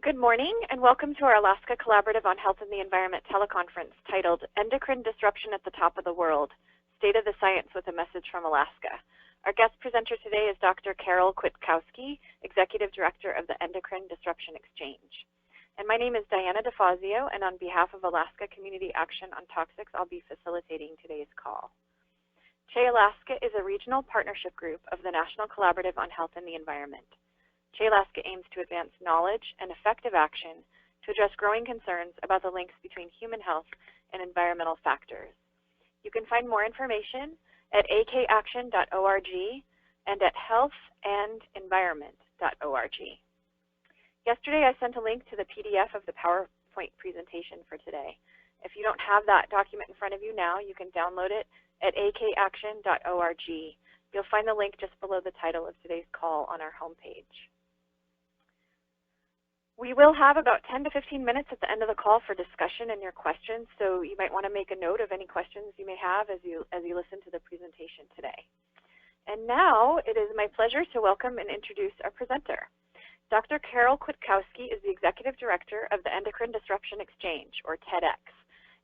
Good morning, and welcome to our Alaska Collaborative on Health and the Environment teleconference titled Endocrine Disruption at the Top of the World, State of the Science with a Message from Alaska. Our guest presenter today is Dr. Carol Kwiatkowski, Executive Director of the Endocrine Disruption Exchange. And my name is Diana DeFazio, and on behalf of Alaska Community Action on Toxics, I'll be facilitating today's call. CHE Alaska is a regional partnership group of the National Collaborative on Health and the Environment. CHE Alaska aims to advance knowledge and effective action to address growing concerns about the links between human health and environmental factors. You can find more information at akaction.org and at healthandenvironment.org. Yesterday, I sent a link to the PDF of the PowerPoint presentation for today. If you don't have that document in front of you now, you can download it at akaction.org. You'll find the link just below the title of today's call on our homepage. We will have about 10 to 15 minutes at the end of the call for discussion and your questions, so you might want to make a note of any questions you may have as you listen to the presentation today. And now it is my pleasure to welcome and introduce our presenter. Dr. Carol Kwiatkowski is the Executive Director of the Endocrine Disruption Exchange, or TEDx,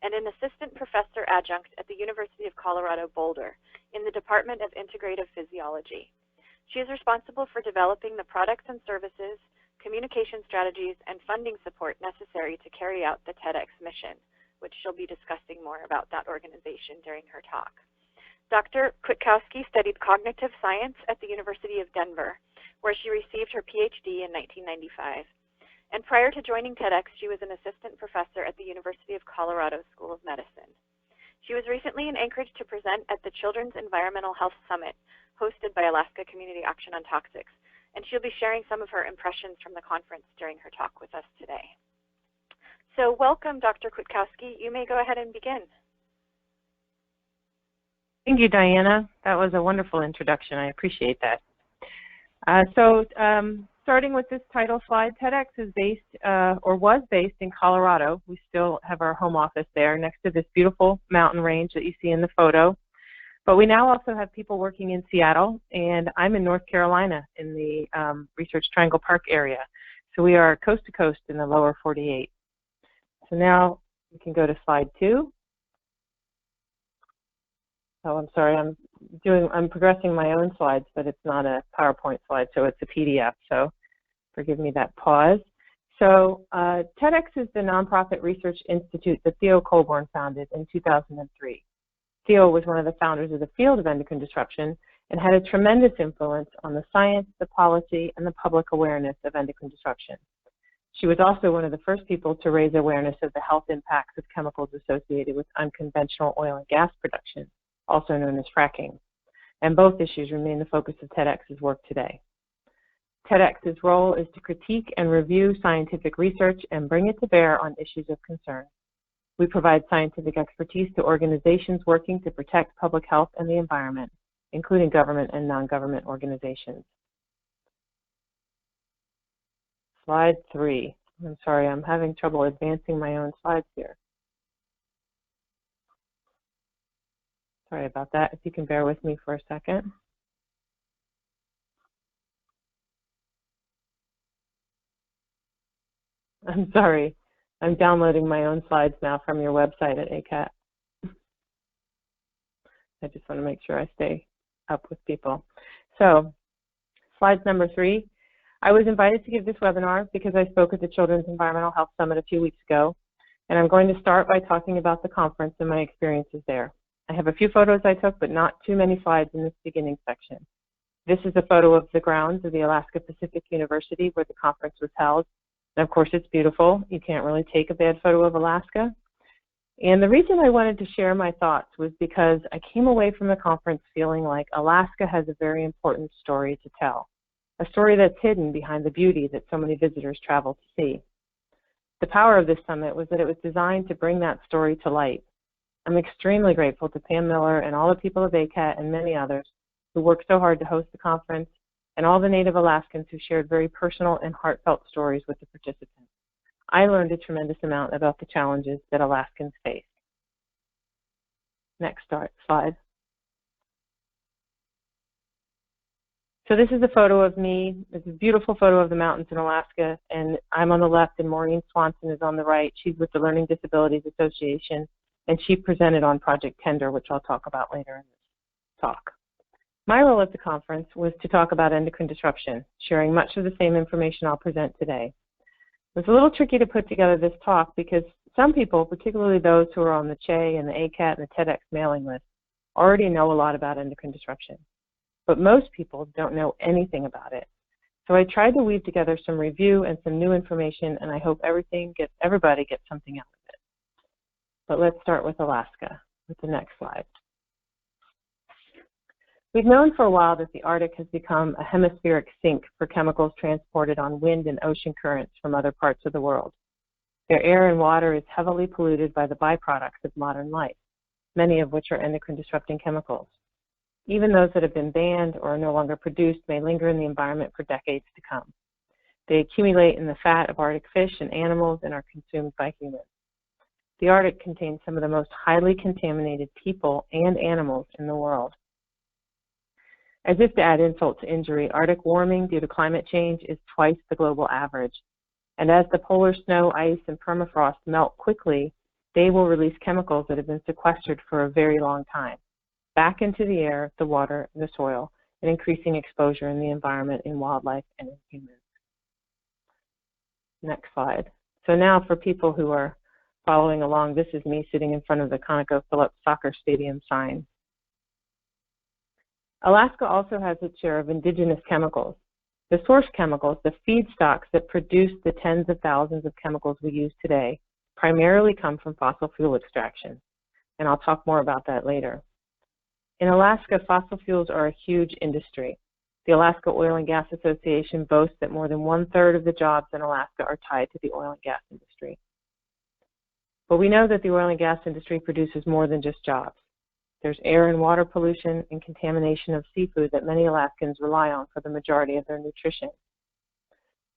and an Assistant Professor Adjunct at the University of Colorado Boulder in the Department of Integrative Physiology. She is responsible for developing the products and services, communication strategies, and funding support necessary to carry out the TEDx mission, which she'll be discussing more about that organization during her talk. Dr. Kwiatkowski studied cognitive science at the University of Denver, where she received her PhD in 1995. And prior to joining TEDx, she was an assistant professor at the University of Colorado School of Medicine. She was recently in Anchorage to present at the Children's Environmental Health Summit, hosted by Alaska Community Action on Toxics, and she'll be sharing some of her impressions from the conference during her talk with us today. So welcome, Dr. Kwiatkowski. You may go ahead and begin. Thank you, Diana. That was a wonderful introduction. I appreciate that. Starting with this title slide, TEDx is based, or was based in Colorado. We still have our home office there next to this beautiful mountain range that you see in the photo. But we now also have people working in Seattle, and I'm in North Carolina in the Research Triangle Park area. So we are coast to coast in the lower 48. So now we can go to slide 2. Oh, I'm sorry, I'm progressing my own slides, but it's not a PowerPoint slide, so it's a PDF, so forgive me that pause. So TEDx is the nonprofit research institute that Theo Colborn founded in 2003. Theo was one of the founders of the field of endocrine disruption and had a tremendous influence on the science, the policy, and the public awareness of endocrine disruption. She was also one of the first people to raise awareness of the health impacts of chemicals associated with unconventional oil and gas production, also known as fracking. And both issues remain the focus of TEDx's work today. TEDx's role is to critique and review scientific research and bring it to bear on issues of concern. We provide scientific expertise to organizations working to protect public health and the environment, including government and non-government organizations. Slide 3. I'm sorry, I'm having trouble advancing my own slides here. Sorry about that. If you can bear with me for a second. I'm sorry. I'm downloading my own slides now from your website at ACAT. I just want to make sure I stay up with people. So, slide number 3. I was invited to give this webinar because I spoke at the Children's Environmental Health Summit a few weeks ago, and I'm going to start by talking about the conference and my experiences there. I have a few photos I took, but not too many slides in this beginning section. This is a photo of the grounds of the Alaska Pacific University where the conference was held. And of course, it's beautiful. You can't really take a bad photo of Alaska. And the reason I wanted to share my thoughts was because I came away from the conference feeling like Alaska has a very important story to tell, a story that's hidden behind the beauty that so many visitors travel to see. The power of this summit was that it was designed to bring that story to light. I'm extremely grateful to Pam Miller and all the people of ACAT and many others who worked so hard to host the conference, and all the Native Alaskans who shared very personal and heartfelt stories with the participants. I learned a tremendous amount about the challenges that Alaskans face. Next slide. So this is a photo of me. It's a beautiful photo of the mountains in Alaska, and I'm on the left, and Maureen Swanson is on the right. She's with the Learning Disabilities Association, and she presented on Project Tender, which I'll talk about later in this talk. My role at the conference was to talk about endocrine disruption, sharing much of the same information I'll present today. It was a little tricky to put together this talk because some people, particularly those who are on the CHE and the ACAT and the TEDx mailing list, already know a lot about endocrine disruption. But most people don't know anything about it. So I tried to weave together some review and some new information, and I hope everybody gets something out of it. But let's start with Alaska, with the next slide. We've known for a while that the Arctic has become a hemispheric sink for chemicals transported on wind and ocean currents from other parts of the world. Their air and water is heavily polluted by the byproducts of modern life, many of which are endocrine disrupting chemicals. Even those that have been banned or are no longer produced may linger in the environment for decades to come. They accumulate in the fat of Arctic fish and animals and are consumed by humans. The Arctic contains some of the most highly contaminated people and animals in the world. As if to add insult to injury, Arctic warming due to climate change is twice the global average. And as the polar snow, ice, and permafrost melt quickly, they will release chemicals that have been sequestered for a very long time back into the air, the water, and the soil, and increasing exposure in the environment, in wildlife, and in humans. Next slide. So now for people who are following along, this is me sitting in front of the ConocoPhillips soccer stadium sign. Alaska also has its share of indigenous chemicals. The source chemicals, the feedstocks that produce the tens of thousands of chemicals we use today, primarily come from fossil fuel extraction. And I'll talk more about that later. In Alaska, fossil fuels are a huge industry. The Alaska Oil and Gas Association boasts that more than 1/3 of the jobs in Alaska are tied to the oil and gas industry. But we know that the oil and gas industry produces more than just jobs. There's air and water pollution and contamination of seafood that many Alaskans rely on for the majority of their nutrition.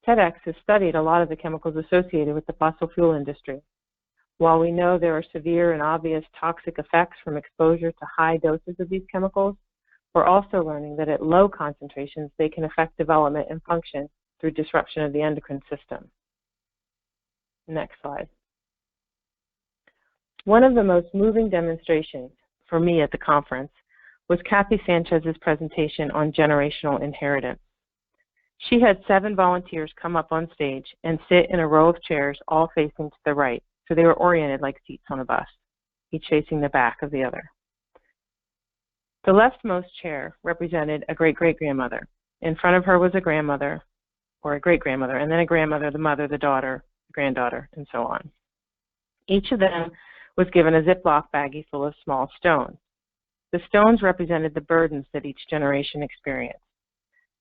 TEDx has studied a lot of the chemicals associated with the fossil fuel industry. While we know there are severe and obvious toxic effects from exposure to high doses of these chemicals, we're also learning that at low concentrations, they can affect development and function through disruption of the endocrine system. Next slide. One of the most moving demonstrations for me at the conference was Kathy Sanchez's presentation on generational inheritance. She had 7 volunteers come up on stage and sit in a row of chairs all facing to the right. So they were oriented like seats on a bus, each facing the back of the other. The leftmost chair represented a great-great-grandmother. In front of her was a grandmother, or a great-grandmother, and then a grandmother, the mother, the daughter, the granddaughter, and so on. Each of them was given a Ziploc baggie full of small stones. The stones represented the burdens that each generation experienced.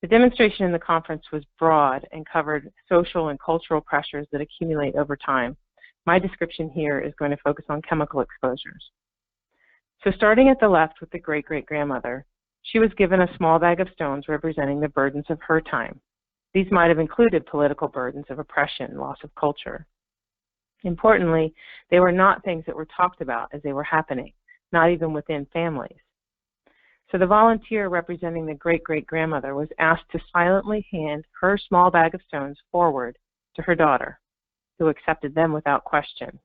The demonstration in the conference was broad and covered social and cultural pressures that accumulate over time. My description here is going to focus on chemical exposures. So starting at the left with the great-great-grandmother, she was given a small bag of stones representing the burdens of her time. These might have included political burdens of oppression, loss of culture. Importantly, they were not things that were talked about as they were happening, not even within families. So the volunteer representing the great-great-grandmother was asked to silently hand her small bag of stones forward to her daughter, who accepted them without question.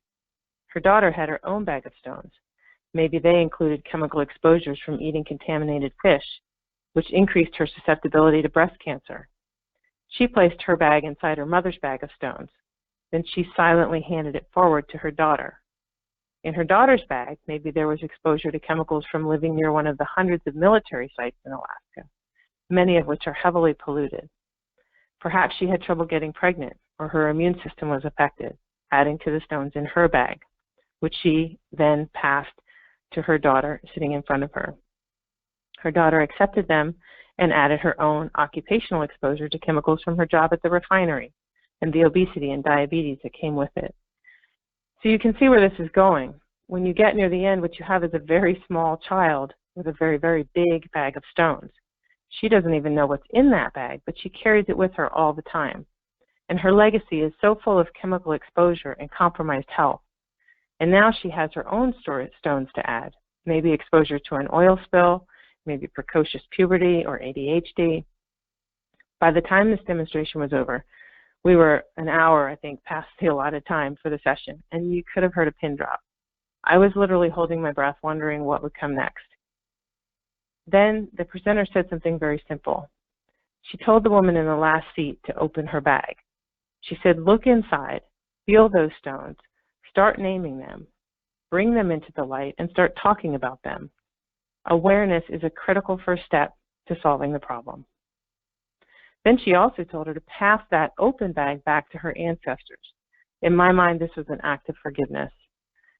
Her daughter had her own bag of stones. Maybe they included chemical exposures from eating contaminated fish, which increased her susceptibility to breast cancer. She placed her bag inside her mother's bag of stones. Then she silently handed it forward to her daughter. In her daughter's bag, maybe there was exposure to chemicals from living near one of the hundreds of military sites in Alaska, many of which are heavily polluted. Perhaps she had trouble getting pregnant, or her immune system was affected, adding to the stones in her bag, which she then passed to her daughter sitting in front of her. Her daughter accepted them and added her own occupational exposure to chemicals from her job at the refinery and the obesity and diabetes that came with it. So you can see where this is going. When you get near the end, what you have is a very small child with a very, very big bag of stones. She doesn't even know what's in that bag, but she carries it with her all the time. And her legacy is so full of chemical exposure and compromised health. And now she has her own stones to add, maybe exposure to an oil spill, maybe precocious puberty or ADHD. By the time this demonstration was over, we were an hour, I think, past the allotted time for the session, and you could have heard a pin drop. I was literally holding my breath, wondering what would come next. Then the presenter said something very simple. She told the woman in the last seat to open her bag. She said, look inside, feel those stones, start naming them, bring them into the light, and start talking about them. Awareness is a critical first step to solving the problem. Then she also told her to pass that open bag back to her ancestors. In my mind, this was an act of forgiveness,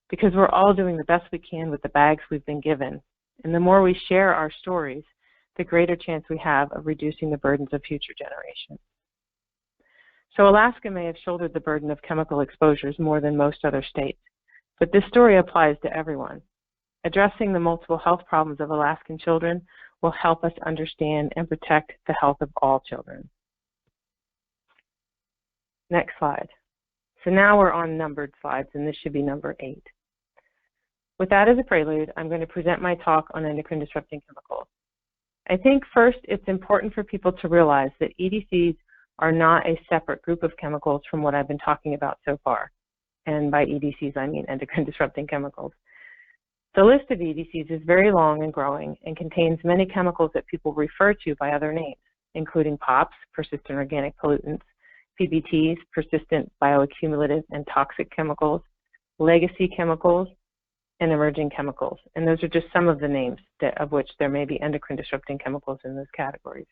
because we're all doing the best we can with the bags we've been given. And the more we share our stories, the greater chance we have of reducing the burdens of future generations. So Alaska may have shouldered the burden of chemical exposures more than most other states, but this story applies to everyone. Addressing the multiple health problems of Alaskan children will help us understand and protect the health of all children. Next slide. So now we're on numbered slides, and this should be number 8. With that as a prelude, I'm going to present my talk on endocrine disrupting chemicals. I think first it's important for people to realize that EDCs are not a separate group of chemicals from what I've been talking about so far. And by EDCs, I mean endocrine disrupting chemicals. The list of EDCs is very long and growing and contains many chemicals that people refer to by other names, including POPs, persistent organic pollutants, PBTs, persistent bioaccumulative and toxic chemicals, legacy chemicals, and emerging chemicals. And those are just some of the names of which there may be endocrine disrupting chemicals in those categories.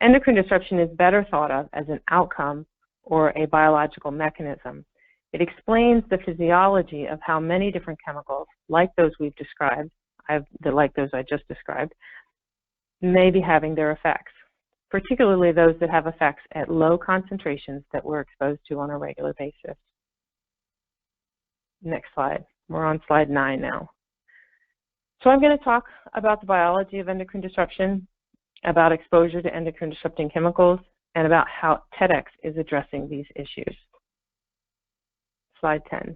Endocrine disruption is better thought of as an outcome or a biological mechanism. It explains the physiology of how many different chemicals, like those we've described, like those I just described, may be having their effects, particularly those that have effects at low concentrations that we're exposed to on a regular basis. Next slide. We're on slide 9 now. So I'm going to talk about the biology of endocrine disruption, about exposure to endocrine disrupting chemicals, and about how TEDx is addressing these issues. Slide 10.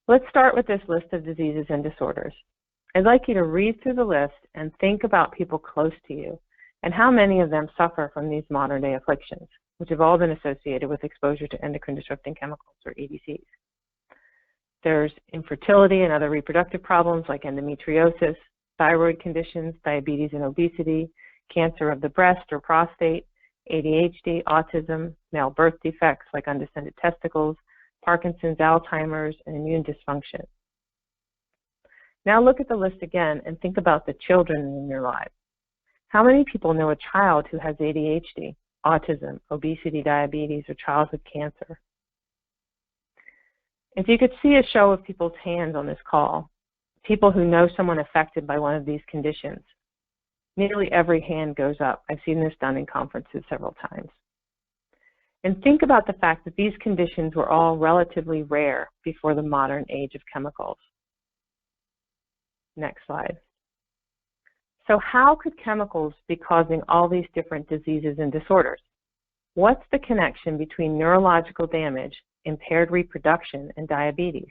Let's start with this list of diseases and disorders. I'd like you to read through the list and think about people close to you and how many of them suffer from these modern-day afflictions, which have all been associated with exposure to endocrine disrupting chemicals, or EDCs. There's infertility and other reproductive problems like endometriosis, thyroid conditions, diabetes and obesity, cancer of the breast or prostate, ADHD, autism, male birth defects like undescended testicles, Parkinson's, Alzheimer's, and immune dysfunction. Now look at the list again and think about the children in your lives. How many people know a child who has ADHD, autism, obesity, diabetes, or childhood cancer? If you could see a show of people's hands on this call, people who know someone affected by one of these conditions, nearly every hand goes up. I've seen this done in conferences several times. And think about the fact that these conditions were all relatively rare before the modern age of chemicals. Next slide. So how could chemicals be causing all these different diseases and disorders? What's the connection between neurological damage, impaired reproduction, and diabetes?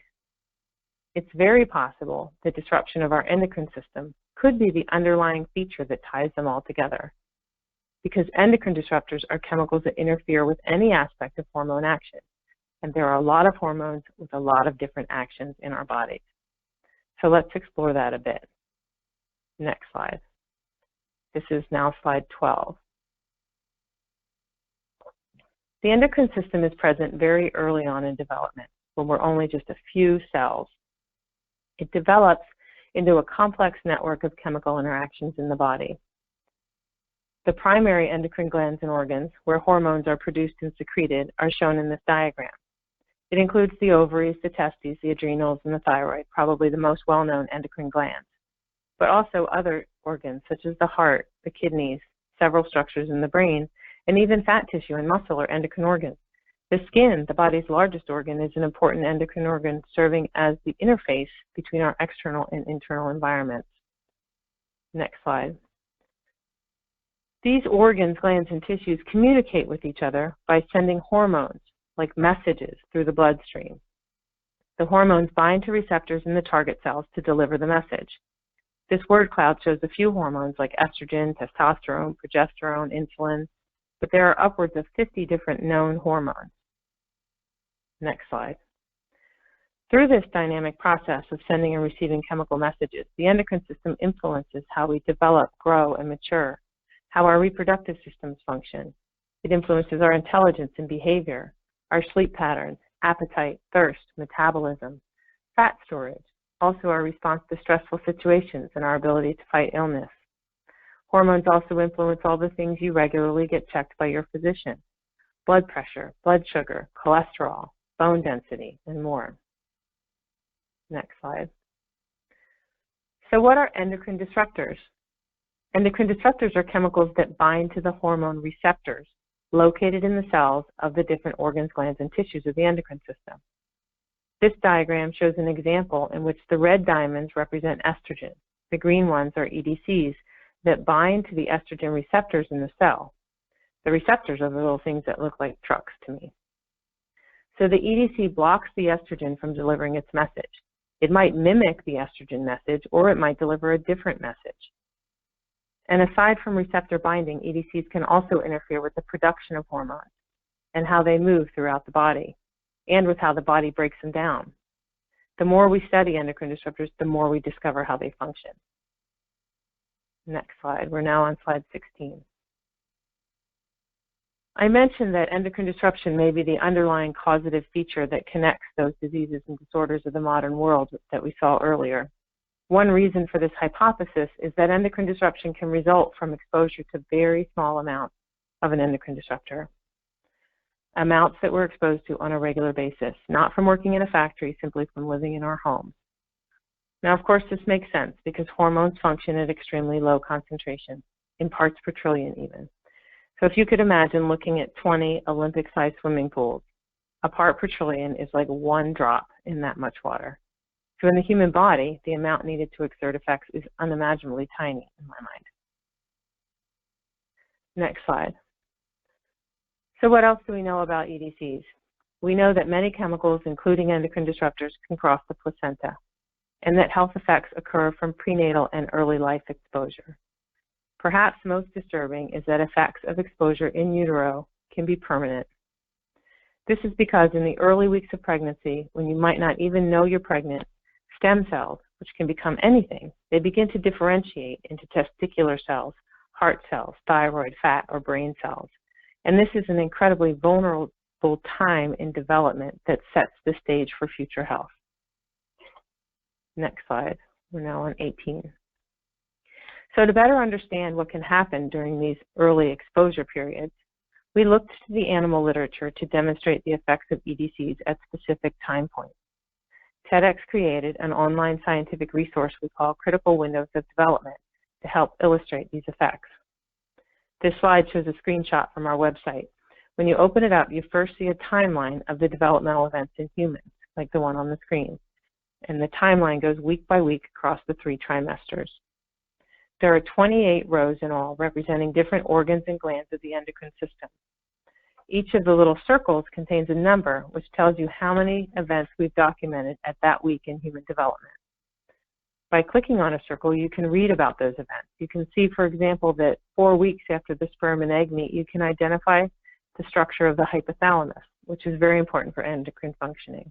It's very possible that disruption of our endocrine system could be the underlying feature that ties them all together, because endocrine disruptors are chemicals that interfere with any aspect of hormone action. And there are a lot of hormones with a lot of different actions in our bodies. So let's explore that a bit. Next slide. This is now slide 12. The endocrine system is present very early on in development, when we're only just a few cells. It develops into a complex network of chemical interactions in the body. The primary endocrine glands and organs, where hormones are produced and secreted, are shown in this diagram. It includes the ovaries, the testes, the adrenals, and the thyroid, probably the most well-known endocrine glands, but also other organs such as the heart, the kidneys, several structures in the brain, and even fat tissue and muscle are endocrine organs. The skin, the body's largest organ, is an important endocrine organ serving as the interface between our external and internal environments. Next slide. These organs, glands, and tissues communicate with each other by sending hormones, like messages, through the bloodstream. The hormones bind to receptors in the target cells to deliver the message. This word cloud shows a few hormones like estrogen, testosterone, progesterone, insulin, but there are upwards of 50 different known hormones. Next slide. Through this dynamic process of sending and receiving chemical messages, the endocrine system influences how we develop, grow, and mature, how our reproductive systems function. It influences our intelligence and behavior, our sleep patterns, appetite, thirst, metabolism, fat storage, also our response to stressful situations and our ability to fight illness. Hormones also influence all the things you regularly get checked by your physician: blood pressure, blood sugar, cholesterol, bone density, and more. Next slide. So what are endocrine disruptors? Endocrine disruptors are chemicals that bind to the hormone receptors located in the cells of the different organs, glands, and tissues of the endocrine system. This diagram shows an example in which the red diamonds represent estrogen. The green ones are EDCs that bind to the estrogen receptors in the cell. The receptors are the little things that look like trucks to me. So the EDC blocks the estrogen from delivering its message. It might mimic the estrogen message, or it might deliver a different message. And aside from receptor binding, EDCs can also interfere with the production of hormones and how they move throughout the body, and with how the body breaks them down. The more we study endocrine disruptors, the more we discover how they function. Next slide. We're now on slide 16. I mentioned that endocrine disruption may be the underlying causative feature that connects those diseases and disorders of the modern world that we saw earlier. One reason for this hypothesis is that endocrine disruption can result from exposure to very small amounts of an endocrine disruptor, amounts that we're exposed to on a regular basis, not from working in a factory, simply from living in our homes. Now, of course, this makes sense because hormones function at extremely low concentration, in parts per trillion even. So if you could imagine looking at 20 Olympic-sized swimming pools, a part per trillion is like one drop in that much water. So in the human body, the amount needed to exert effects is unimaginably tiny in my mind. Next slide. So what else do we know about EDCs? We know that many chemicals, including endocrine disruptors, can cross the placenta, and that health effects occur from prenatal and early life exposure. Perhaps most disturbing is that effects of exposure in utero can be permanent. This is because in the early weeks of pregnancy, when you might not even know you're pregnant, stem cells, which can become anything, they begin to differentiate into testicular cells, heart cells, thyroid, fat, or brain cells. And this is an incredibly vulnerable time in development that sets the stage for future health. Next slide. We're now on 18. So to better understand what can happen during these early exposure periods, we looked to the animal literature to demonstrate the effects of EDCs at specific time points. TEDx created an online scientific resource we call Critical Windows of Development to help illustrate these effects. This slide shows a screenshot from our website. When you open it up, you first see a timeline of the developmental events in humans, like the one on the screen. And the timeline goes week by week across the 3 trimesters. There are 28 rows in all, representing different organs and glands of the endocrine system. Each of the little circles contains a number, which tells you how many events we've documented at that week in human development. By clicking on a circle, you can read about those events. You can see, for example, that 4 weeks after the sperm and egg meet, you can identify the structure of the hypothalamus, which is very important for endocrine functioning.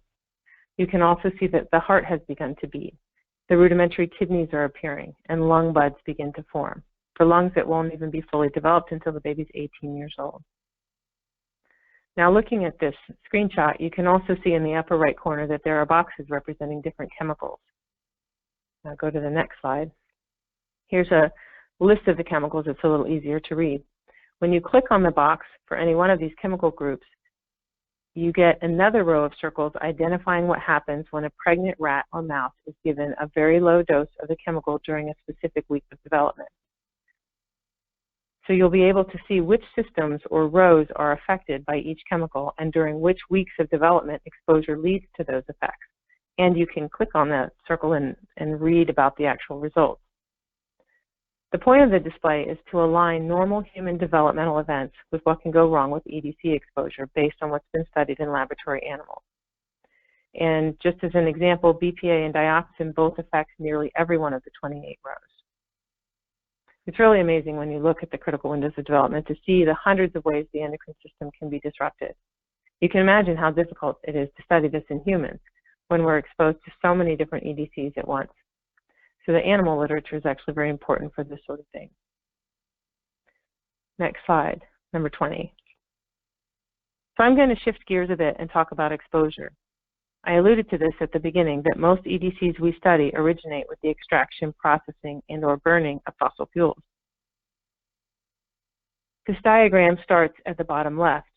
You can also see that the heart has begun to beat. The rudimentary kidneys are appearing, and lung buds begin to form. For lungs that won't even be fully developed until the baby's 18 years old. Now, looking at this screenshot, you can also see in the upper right corner that there are boxes representing different chemicals. Now go to the next slide. Here's a list of the chemicals. It's a little easier to read. When you click on the box for any one of these chemical groups, you get another row of circles identifying what happens when a pregnant rat or mouse is given a very low dose of the chemical during a specific week of development. So you'll be able to see which systems or rows are affected by each chemical and during which weeks of development exposure leads to those effects. And you can click on that circle and read about the actual results. The point of the display is to align normal human developmental events with what can go wrong with EDC exposure based on what's been studied in laboratory animals. And just as an example, BPA and dioxin both affect nearly every one of the 28 rows. It's really amazing when you look at the critical windows of development to see the hundreds of ways the endocrine system can be disrupted. You can imagine how difficult it is to study this in humans when we're exposed to so many different EDCs at once. So the animal literature is actually very important for this sort of thing. Next slide, number 20. So I'm going to shift gears a bit and talk about exposure. I alluded to this at the beginning, that most EDCs we study originate with the extraction, processing, and/or burning of fossil fuels. This diagram starts at the bottom left,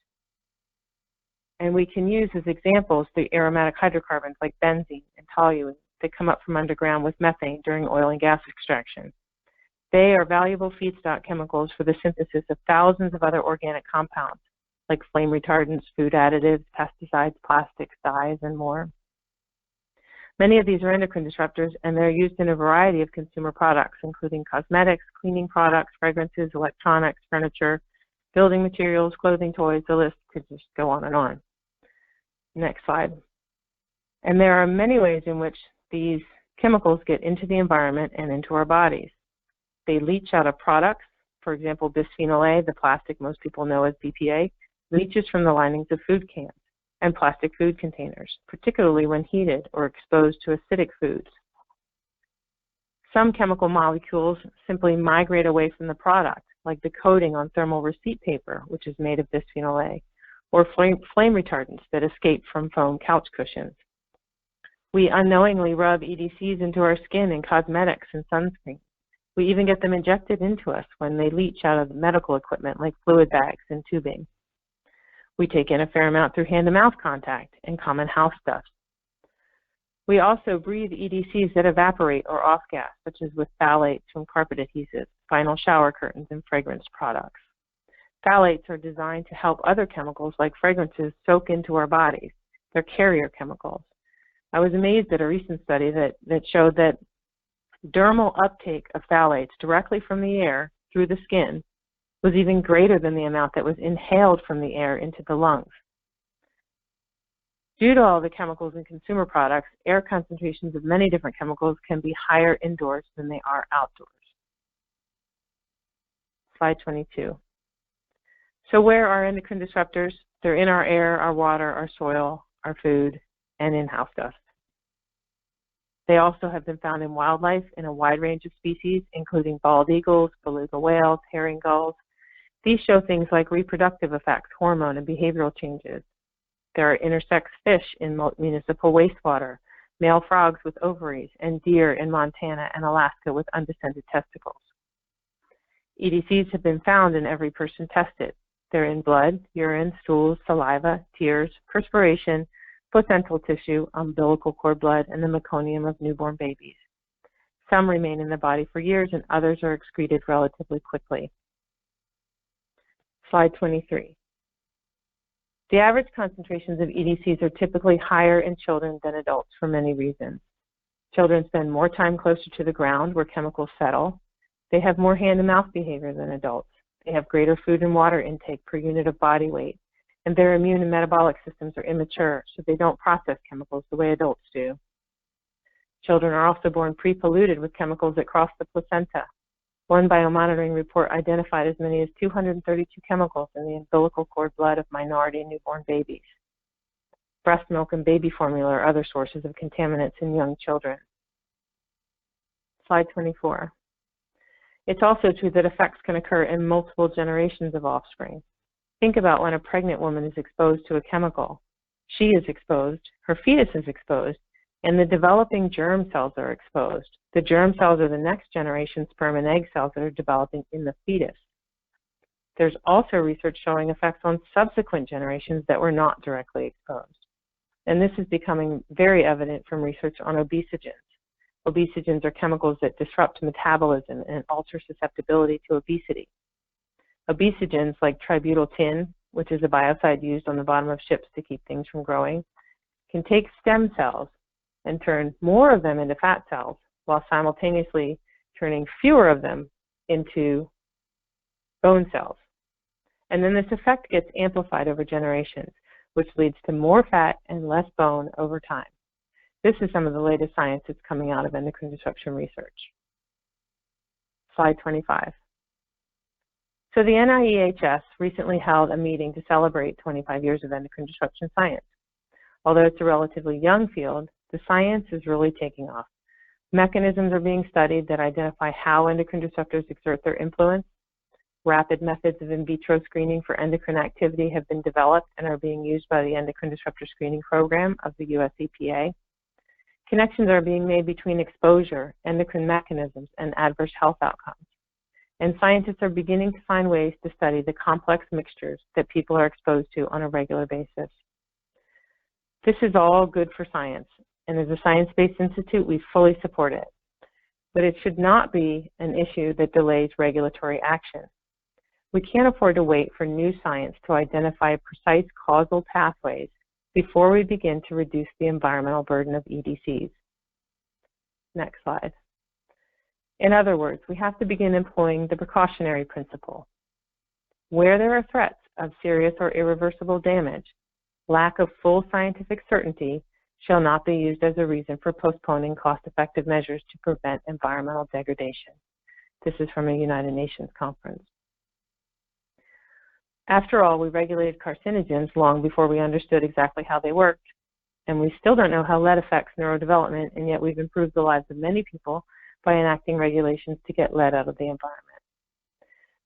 and we can use as examples the aromatic hydrocarbons like benzene and toluene that come up from underground with methane during oil and gas extraction. They are valuable feedstock chemicals for the synthesis of thousands of other organic compounds, like flame retardants, food additives, pesticides, plastics, dyes, and more. Many of these are endocrine disruptors, and they're used in a variety of consumer products, including cosmetics, cleaning products, fragrances, electronics, furniture, building materials, clothing, toys. The list could just go on and on. Next slide. And there are many ways in which these chemicals get into the environment and into our bodies. They leach out of products. For example, bisphenol A, the plastic most people know as BPA, leaches from the linings of food cans and plastic food containers, particularly when heated or exposed to acidic foods. Some chemical molecules simply migrate away from the product, like the coating on thermal receipt paper, which is made of bisphenol A, or flame retardants that escape from foam couch cushions. We unknowingly rub EDCs into our skin in cosmetics and sunscreen. We even get them injected into us when they leach out of medical equipment like fluid bags and tubing. We take in a fair amount through hand-to-mouth contact and common house dust. We also breathe EDCs that evaporate or off-gas, such as with phthalates from carpet adhesives, vinyl shower curtains, and fragrance products. Phthalates are designed to help other chemicals like fragrances soak into our bodies. They're carrier chemicals. I was amazed at a recent study that showed that dermal uptake of phthalates directly from the air through the skin was even greater than the amount that was inhaled from the air into the lungs. Due to all the chemicals in consumer products, air concentrations of many different chemicals can be higher indoors than they are outdoors. Slide 22. So where are endocrine disruptors? They're in our air, our water, our soil, our food, and in house dust. They also have been found in wildlife in a wide range of species, including bald eagles, beluga whales, herring gulls. These show things like reproductive effects, hormone and behavioral changes. There are intersex fish in municipal wastewater, male frogs with ovaries, and deer in Montana and Alaska with undescended testicles. EDCs have been found in every person tested. They're in blood, urine, stools, saliva, tears, perspiration, placental tissue, umbilical cord blood, and the meconium of newborn babies. Some remain in the body for years, and others are excreted relatively quickly. Slide 23. The average concentrations of EDCs are typically higher in children than adults for many reasons. Children spend more time closer to the ground where chemicals settle. They have more hand-to-mouth behavior than adults. They have greater food and water intake per unit of body weight. And their immune and metabolic systems are immature, so they don't process chemicals the way adults do. Children are also born pre-polluted with chemicals that cross the placenta. One biomonitoring report identified as many as 232 chemicals in the umbilical cord blood of minority newborn babies. Breast milk and baby formula are other sources of contaminants in young children. Slide 24. It's also true that effects can occur in multiple generations of offspring. Think about when a pregnant woman is exposed to a chemical. She is exposed, her fetus is exposed, and the developing germ cells are exposed. The germ cells are the next generation sperm and egg cells that are developing in the fetus. There's also research showing effects on subsequent generations that were not directly exposed. And this is becoming very evident from research on obesogens. Obesogens are chemicals that disrupt metabolism and alter susceptibility to obesity. Obesogens like tributyltin, which is a biocide used on the bottom of ships to keep things from growing, can take stem cells and turn more of them into fat cells while simultaneously turning fewer of them into bone cells. And then this effect gets amplified over generations, which leads to more fat and less bone over time. This is some of the latest science that's coming out of endocrine disruption research. Slide 25. So the NIEHS recently held a meeting to celebrate 25 years of endocrine disruption science. Although it's a relatively young field, the science is really taking off. Mechanisms are being studied that identify how endocrine disruptors exert their influence. Rapid methods of in vitro screening for endocrine activity have been developed and are being used by the Endocrine Disruptor Screening Program of the US EPA. Connections are being made between exposure, endocrine mechanisms, and adverse health outcomes. And scientists are beginning to find ways to study the complex mixtures that people are exposed to on a regular basis. This is all good for science, and as a science-based institute, we fully support it. But it should not be an issue that delays regulatory action. We can't afford to wait for new science to identify precise causal pathways before we begin to reduce the environmental burden of EDCs. Next slide. In other words, we have to begin employing the precautionary principle. Where there are threats of serious or irreversible damage, lack of full scientific certainty shall not be used as a reason for postponing cost-effective measures to prevent environmental degradation. This is from a United Nations conference. After all, we regulated carcinogens long before we understood exactly how they worked, and we still don't know how lead affects neurodevelopment, and yet we've improved the lives of many people by enacting regulations to get lead out of the environment.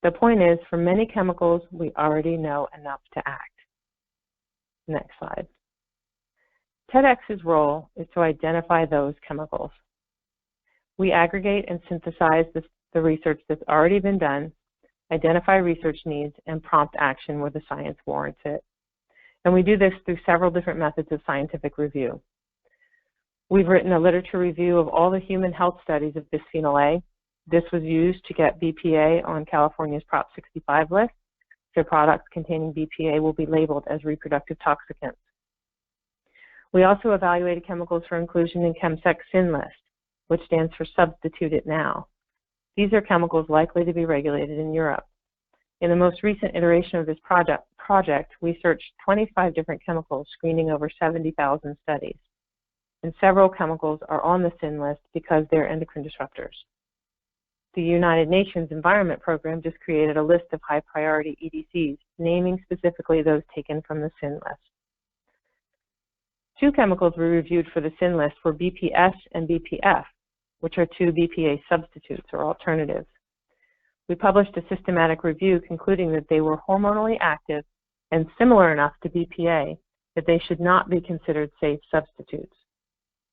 The point is, for many chemicals, we already know enough to act. Next slide. TEDx's role is to identify those chemicals. We aggregate and synthesize the research that's already been done, identify research needs, and prompt action where the science warrants it. And we do this through several different methods of scientific review. We've written a literature review of all the human health studies of bisphenol A. This was used to get BPA on California's Prop 65 list, so products containing BPA will be labeled as reproductive toxicants. We also evaluated chemicals for inclusion in ChemSec SIN list, which stands for Substitute It Now. These are chemicals likely to be regulated in Europe. In the most recent iteration of this project, we searched 25 different chemicals, screening over 70,000 studies. And several chemicals are on the SIN list because they're endocrine disruptors. The United Nations Environment Program just created a list of high-priority EDCs, naming specifically those taken from the SIN list. Two chemicals we reviewed for the SIN list were BPS and BPF, which are two BPA substitutes or alternatives. We published a systematic review concluding that they were hormonally active and similar enough to BPA that they should not be considered safe substitutes.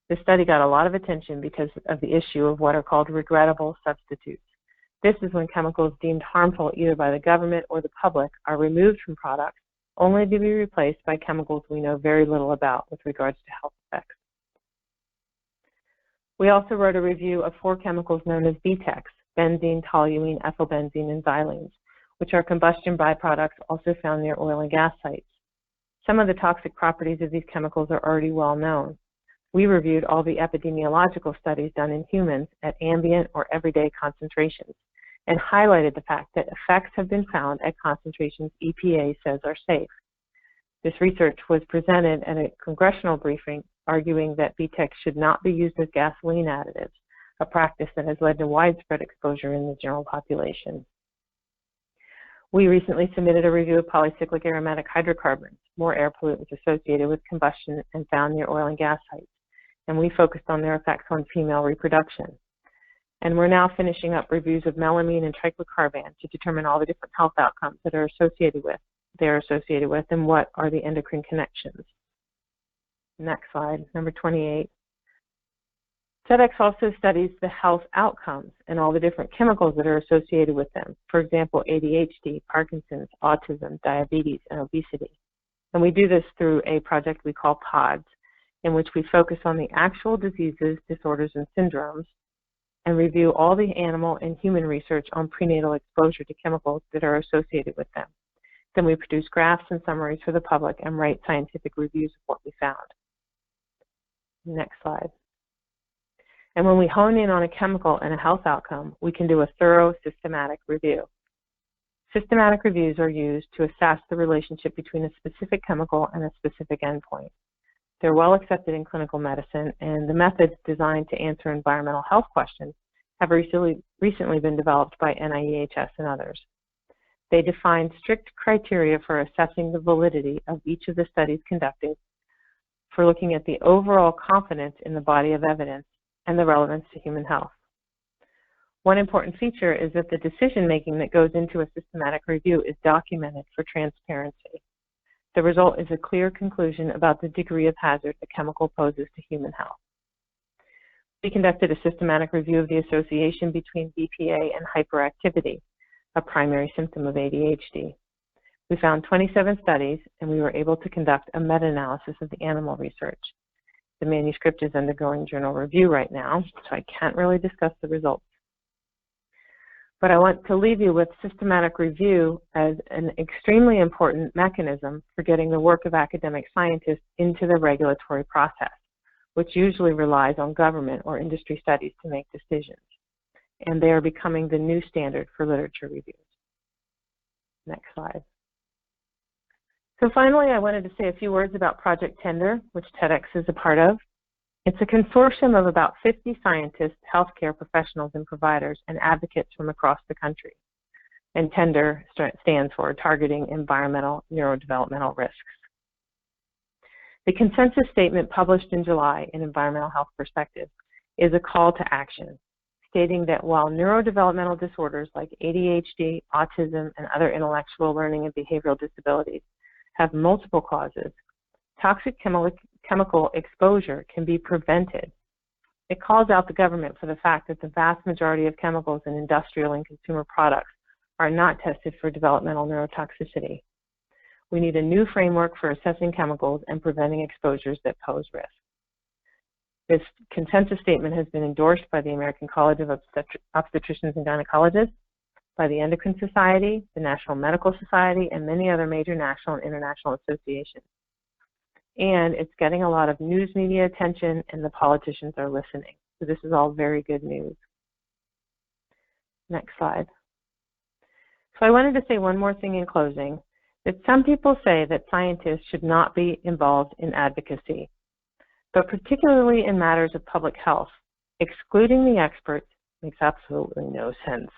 This study got a lot of attention because of the issue of what are called regrettable substitutes. This is when chemicals deemed harmful either by the government or the public are removed from products only to be replaced by chemicals we know very little about with regards to health effects. We also wrote a review of 4 chemicals known as BTEX, benzene, toluene, ethylbenzene, and xylenes, which are combustion byproducts also found near oil and gas sites. Some of the toxic properties of these chemicals are already well known. We reviewed all the epidemiological studies done in humans at ambient or everyday concentrations and highlighted the fact that effects have been found at concentrations EPA says are safe. This research was presented at a congressional briefing arguing that BTEX should not be used as gasoline additives, a practice that has led to widespread exposure in the general population. We recently submitted a review of polycyclic aromatic hydrocarbons, more air pollutants associated with combustion and found near oil and gas sites, and we focused on their effects on female reproduction. And we're now finishing up reviews of melamine and triclocarban to determine all the different health outcomes that are associated with and what are the endocrine connections. Next slide, number 28. TEDx also studies the health outcomes and all the different chemicals that are associated with them. For example, ADHD, Parkinson's, autism, diabetes, and obesity. And we do this through a project we call PODS, in which we focus on the actual diseases, disorders, and syndromes, and review all the animal and human research on prenatal exposure to chemicals that are associated with them. Then we produce graphs and summaries for the public and write scientific reviews of what we found. Next slide. And when we hone in on a chemical and a health outcome, we can do a thorough systematic review. Systematic reviews are used to assess the relationship between a specific chemical and a specific endpoint. They're well accepted in clinical medicine, and the methods designed to answer environmental health questions have recently been developed by NIEHS and others. They define strict criteria for assessing the validity of each of the studies conducted, for looking at the overall confidence in the body of evidence and the relevance to human health. One important feature is that the decision-making that goes into a systematic review is documented for transparency. The result is a clear conclusion about the degree of hazard a chemical poses to human health. We conducted a systematic review of the association between BPA and hyperactivity, a primary symptom of ADHD. We found 27 studies, and we were able to conduct a meta-analysis of the animal research. The manuscript is undergoing journal review right now, so I can't really discuss the results. But I want to leave you with systematic review as an extremely important mechanism for getting the work of academic scientists into the regulatory process, which usually relies on government or industry studies to make decisions. And they are becoming the new standard for literature reviews. Next slide. So finally, I wanted to say a few words about Project Tender, which TEDx is a part of. It's a consortium of about 50 scientists, healthcare professionals, and providers, and advocates from across the country. And TENDER stands for Targeting Environmental Neurodevelopmental Risks. The consensus statement published in July in Environmental Health Perspective is a call to action, stating that while neurodevelopmental disorders like ADHD, autism, and other intellectual learning and behavioral disabilities have multiple causes, toxic chemical exposure can be prevented. It calls out the government for the fact that the vast majority of chemicals in industrial and consumer products are not tested for developmental neurotoxicity. We need a new framework for assessing chemicals and preventing exposures that pose risk. This consensus statement has been endorsed by the American College of Obstetricians and Gynecologists, by the Endocrine Society, the National Medical Society, and many other major national and international associations. And it's getting a lot of news media attention, and the politicians are listening. So this is all very good news. Next slide. So I wanted to say one more thing in closing, that some people say that scientists should not be involved in advocacy, but particularly in matters of public health, excluding the experts makes absolutely no sense.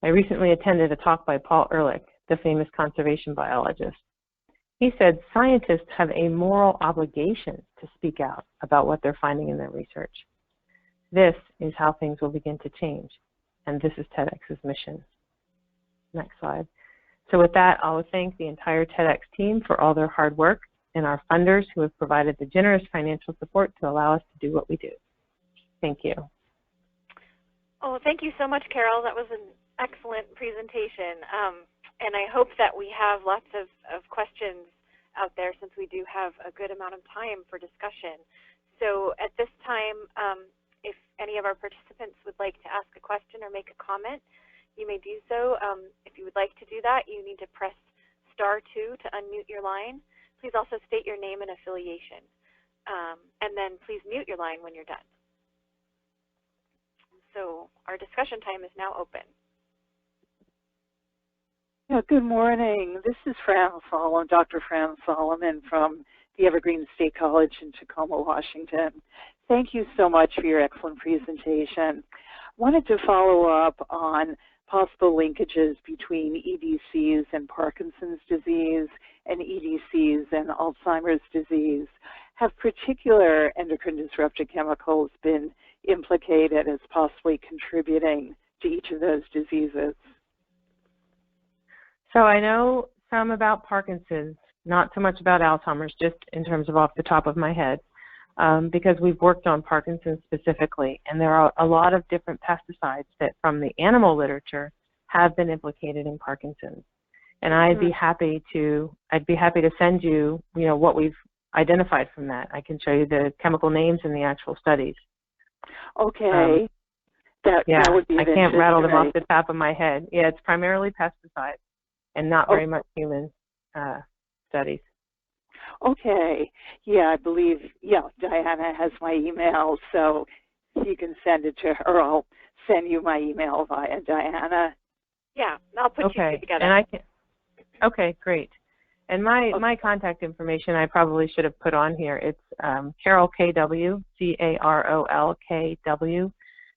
I recently attended a talk by Paul Ehrlich, the famous conservation biologist. He said scientists have a moral obligation to speak out about what they're finding in their research. This is how things will begin to change, and this is TEDx's mission. Next slide. So with that, I will thank the entire TEDx team for all their hard work and our funders who have provided the generous financial support to allow us to do what we do. Thank you. Oh, thank you so much, Carol. That was an excellent presentation. And I hope that we have lots of questions out there since we do have a good amount of time for discussion. So at this time, if any of our participants would like to ask a question or make a comment, you may do so. If you would like to do that, you need to press *2 to unmute your line. Please also state your name and affiliation. And then please mute your line when you're done. So our discussion time is now open. Yeah, good morning. This is Dr. Fran Solomon from the Evergreen State College in Tacoma, Washington. Thank you so much for your excellent presentation. Wanted to follow up on possible linkages between EDCs and Parkinson's disease and EDCs and Alzheimer's disease. Have particular endocrine disruptor chemicals been implicated as possibly contributing to each of those diseases? So I know some about Parkinson's, not so much about Alzheimer's, just in terms of off the top of my head, because we've worked on Parkinson's specifically, and there are a lot of different pesticides that from the animal literature have been implicated in Parkinson's. And I'd be happy to send you, what we've identified from that. I can show you the chemical names and the actual studies. Okay. That would be I can't rattle them off the top of my head. Yeah, it's primarily pesticides and not very much human studies. Okay. Yeah, I believe, Diana has my email, so you can send it to her, or I'll send you my email via Diana. Yeah, I'll put you two together. And I can. Okay, great. And my contact information I probably should have put on here. It's Carol KW, CarolKW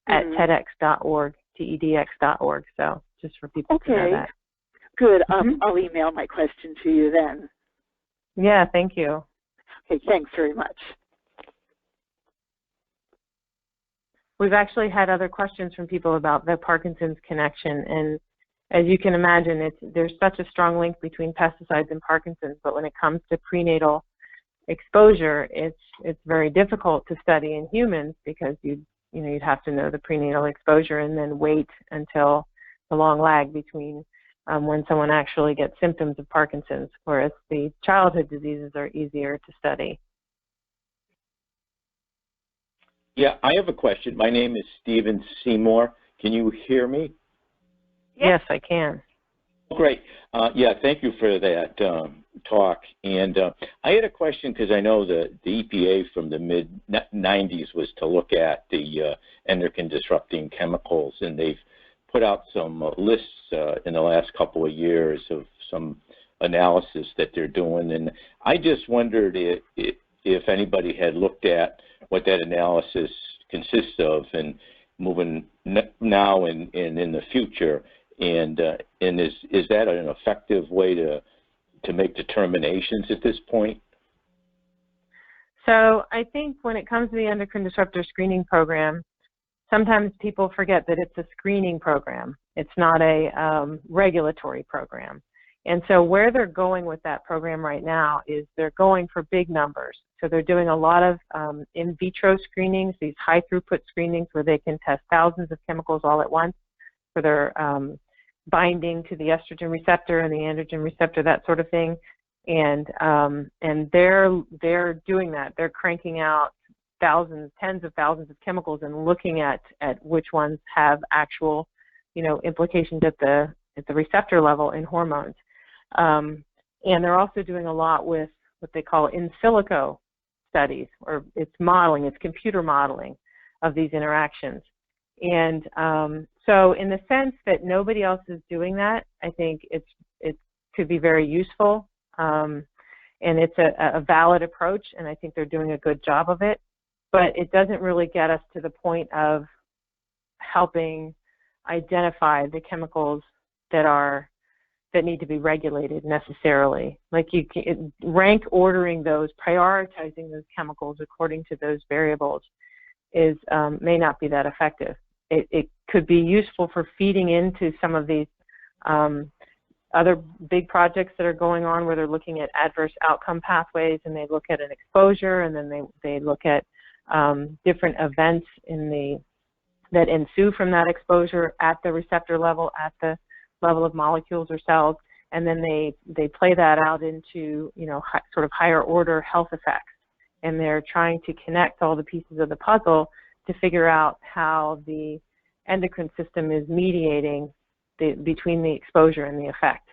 at TEDx.org, TEDx.org. So just for people to know that. Good. I'll email my question to you then. Yeah, thank you. Okay, thanks very much. We've actually had other questions from people about the Parkinson's connection, and as you can imagine, there's such a strong link between pesticides and Parkinson's, but when it comes to prenatal exposure, it's very difficult to study in humans because you'd have to know the prenatal exposure and then wait until the long lag between when someone actually gets symptoms of Parkinson's, whereas the childhood diseases are easier to study. Yeah, I have a question. My name is Stephen Seymour. Can you hear me? Yes, I can. Great. Yeah, thank you for that talk. And I had a question because I know the EPA from the mid-90s was to look at the endocrine disrupting chemicals, and they've put out some lists in the last couple of years of some analysis that they're doing. And I just wondered if anybody had looked at what that analysis consists of and moving now and in the future. And is that an effective way to make determinations at this point? So I think when it comes to the endocrine disruptor screening program, sometimes people forget that it's a screening program. It's not a regulatory program. And so where they're going with that program right now is they're going for big numbers. So they're doing a lot of in vitro screenings, these high throughput screenings where they can test thousands of chemicals all at once for their binding to the estrogen receptor and the androgen receptor, that sort of thing. And they're doing that. They're cranking out thousands, tens of thousands of chemicals and looking at which ones have actual, implications at the receptor level in hormones. And they're also doing a lot with what they call in silico studies, or it's modeling, it's computer modeling of these interactions. And so in the sense that nobody else is doing that, I think it could be very useful. And it's a valid approach, and I think they're doing a good job of it. But it doesn't really get us to the point of helping identify the chemicals that need to be regulated necessarily. Like rank ordering those, prioritizing those chemicals according to those variables may not be that effective. It could be useful for feeding into some of these other big projects that are going on where they're looking at adverse outcome pathways, and they look at an exposure, and then they look at different events that ensue from that exposure at the receptor level, at the level of molecules or cells, and then they play that out into sort of higher order health effects, and they're trying to connect all the pieces of the puzzle to figure out how the endocrine system is mediating between the exposure and the effect.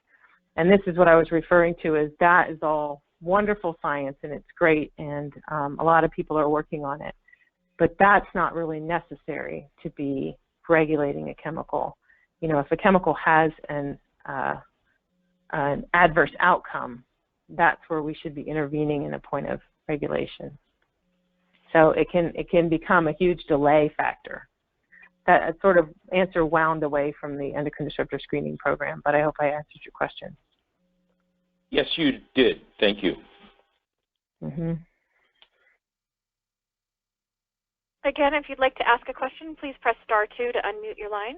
And this is what I was referring to as that is all wonderful science, and it's great, and a lot of people are working on it. But that's not really necessary to be regulating a chemical. If a chemical has an adverse outcome, that's where we should be intervening in a point of regulation. So it can become a huge delay factor. That sort of answer wound away from the endocrine disruptor screening program, but I hope I answered your question. Yes, you did. Thank you. Mm-hmm. Again, if you'd like to ask a question, please press *2 to unmute your line.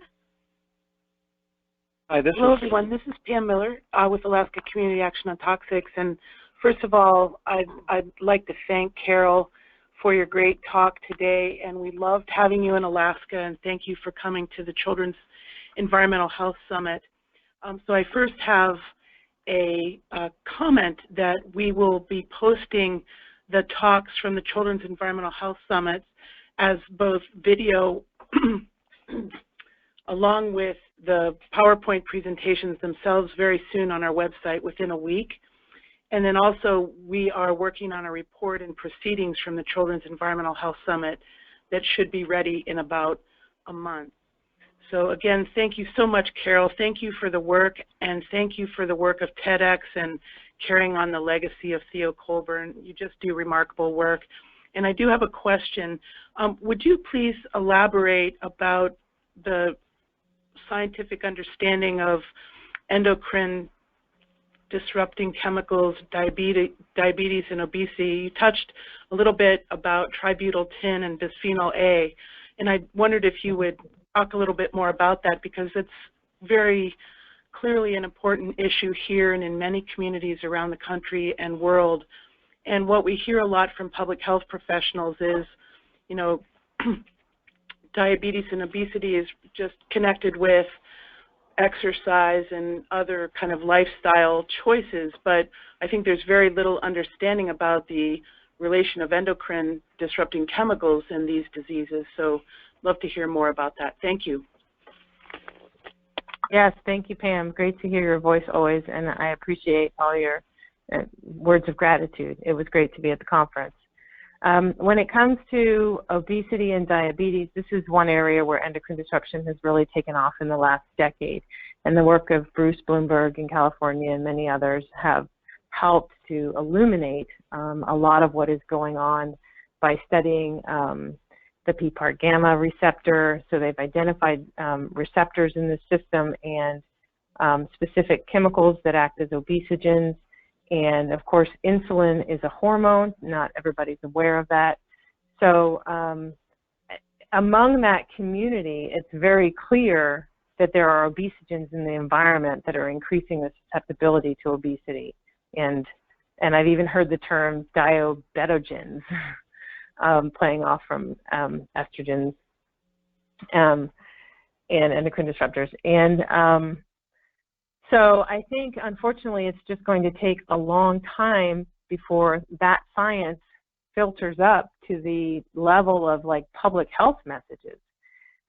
Hi, Hello, everyone. This is Pam Miller with Alaska Community Action on Toxics. And first of all, I'd like to thank Carol for your great talk today. And we loved having you in Alaska, and thank you for coming to the Children's Environmental Health Summit. So I first have a comment that we will be posting the talks from the Children's Environmental Health Summit as both video along with the PowerPoint presentations themselves very soon on our website within a week. And then also we are working on a report and proceedings from the Children's Environmental Health Summit that should be ready in about a month. So again, thank you so much, Carol. Thank you for the work, and thank you for the work of TEDx and carrying on the legacy of Theo Colburn. You just do remarkable work. And I do have a question. Would you please elaborate about the scientific understanding of endocrine disrupting chemicals, diabetes and obesity? You touched a little bit about tributyltin and bisphenol A, and I wondered if you would talk a little bit more about that, because it's very clearly an important issue here and in many communities around the country and world. And what we hear a lot from public health professionals is, you know, diabetes and obesity is just connected with exercise and other kind of lifestyle choices, but I think there's very little understanding about the relation of endocrine disrupting chemicals in these diseases. So love to hear more about that. Thank you. Yes, thank you, Pam. Great to hear your voice always, and I appreciate all your words of gratitude. It was great to be at the conference. When it comes to obesity and diabetes, this is one area where endocrine disruption has really taken off in the last decade. And the work of Bruce Bloomberg in California and many others have helped to illuminate a lot of what is going on by studying the PPAR gamma receptor. So they've identified receptors in the system and specific chemicals that act as obesogens. And of course, insulin is a hormone. Not everybody's aware of that. So among that community, it's very clear that there are obesogens in the environment that are increasing the susceptibility to obesity. And I've even heard the term diabetogens, playing off from estrogens and endocrine disruptors. And so I think, unfortunately, it's just going to take a long time before that science filters up to the level of like public health messages,